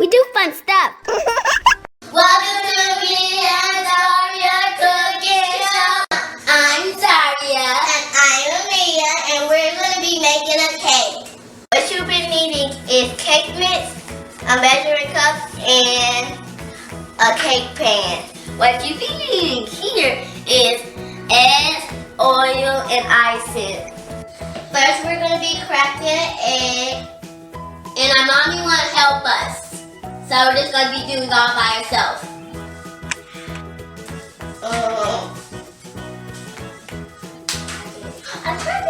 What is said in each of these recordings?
We do fun stuff. Welcome to me and Zaria Cooking Show. I'm Zaria. And I'm Amia, and we're going to be making a cake. What you've been needing is cake mix, a measuring cup, and a cake pan. What you've been needing here is eggs, oil, and icing. First, we're going to be cracking an egg, and our mommy want to help us. So we're just going to be doing it all by ourselves. I'm trying.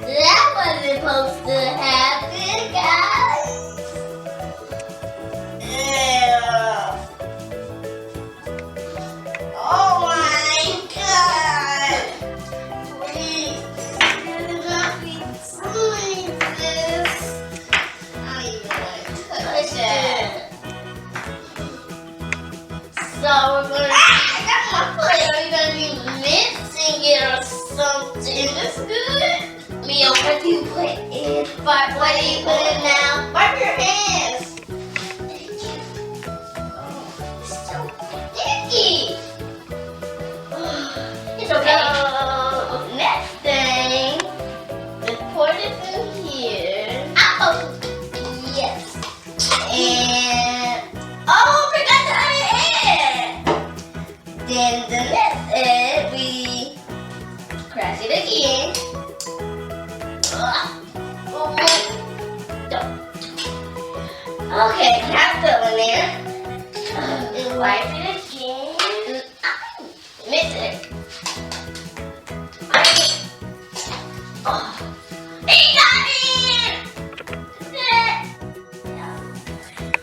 That wasn't supposed to happen, guys. Oh my God! Please do not be doing this. I'm gonna touch it. So we're gonna. That's my foot. We're gonna be mixing it or something. That's good. Mia, what do you put in? What do you put in now? Wipe your hands. It's so sticky. It's okay. So, next thing, let's pour this in here. Oh, yes. And, oh, forgot the other egg. Then the next egg, we crack it again. Okay, have that one there. And wipe it again. Mix it. Oh, it got in!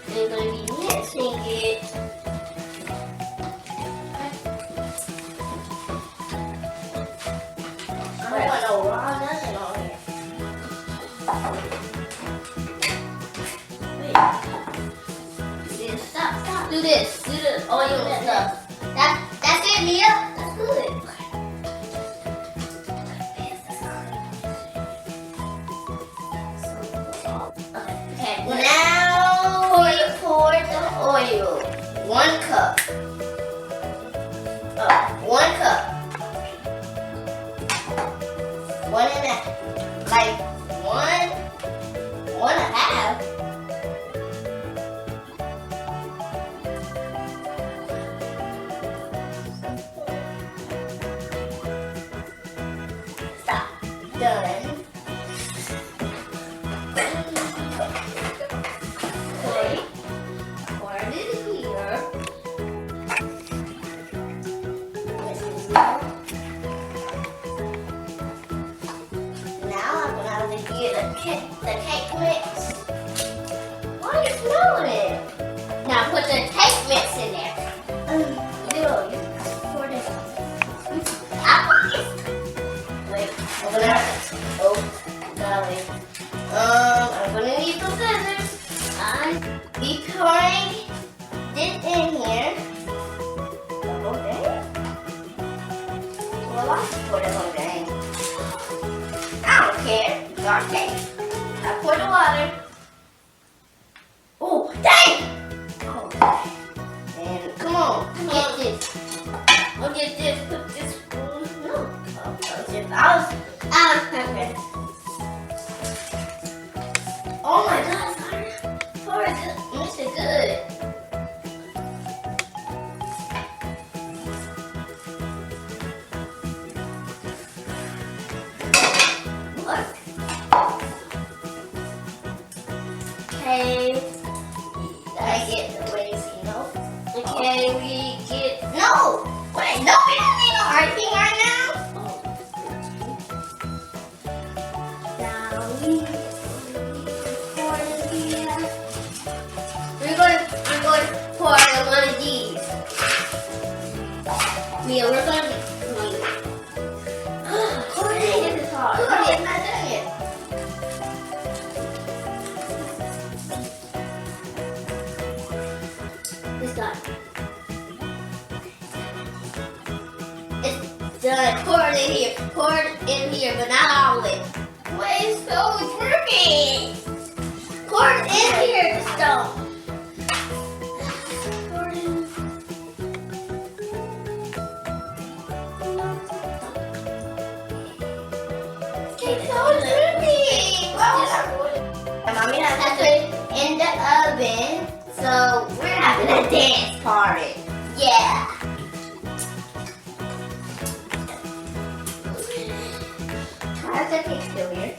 We're going to be mixing it. I don't want no raw nothing on here. Stop. Do this. Do the oil and stuff. That's it, Mia. That's good. Okay. Now we pour the oil. 1 cup. 1 cup. 1 and a half. Like 1 and a half. Done. Okay. Pour it in here. Now I'm gonna have to get the cake mix. Why are you smelling it? Now put the cake mix in there. You pour this. Wait, I'm gonna have to. Oh, golly. I'm gonna need some scissors. I'm be pouring this in here. The whole thing? Well, I should pour the whole thing. I don't care. It's our cake. I pour the water. Oh, dang! Oh, and come on, get this. I'll get this. Put this. No. Okay. Oh my God, Zaria. Pour it good. Mix it good. Look. Okay. I get the ways, Okay, we get. No! Wait, no, we don't need no icing right now. I'm going to pour one of these. Mia, we're going to be. Pour it in. This is hard. I'm not done yet. gonna pour it in here. Pour it in here, but not all of it. Wait, it's so tricky. Pour it in here, just don't. Pour it in. It's so tricky. Mommy has to put it in the oven, so we're having a dance party. Yeah. How's the cake still here?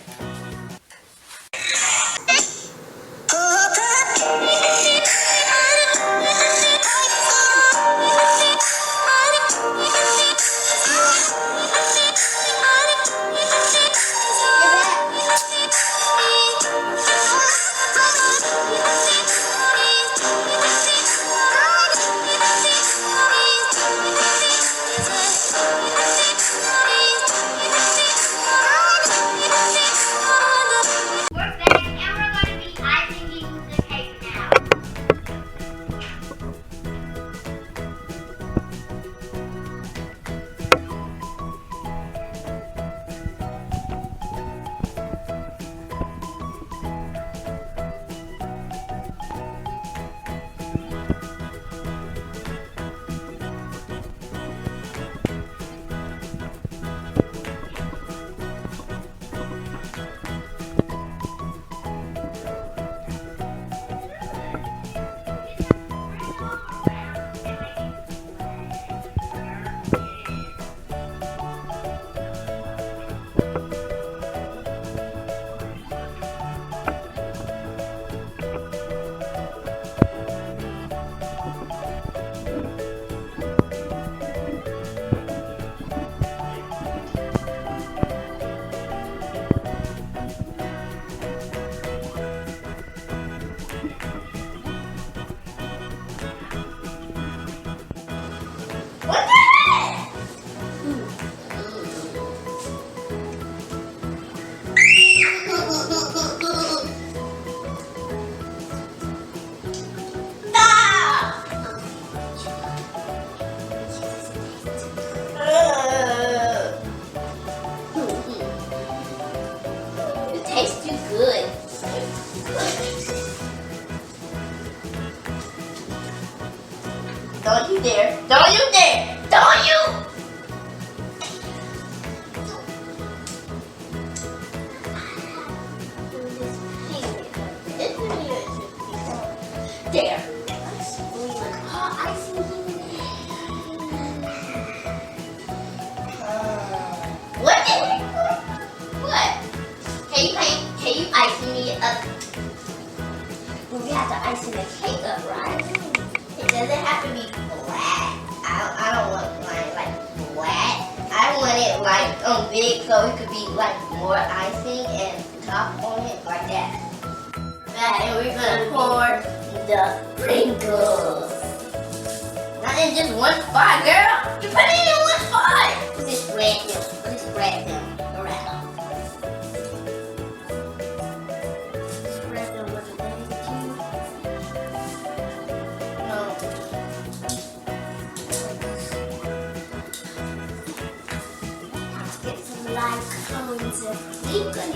What the heck? It tastes too good. Don't you dare! Don't you dare! Don't you! There. What the heck? What? Can you ice me up? We have to ice the cake up, right? It doesn't have to be flat. I don't want mine like flat. I want it like big so it could be like more icing and top on it like that. And we're gonna pour the sprinkles. Not in just one spot, girl. You put it in one spot. Just spread them around. Spread them with the barbecue. Let's get some live cones of bacon.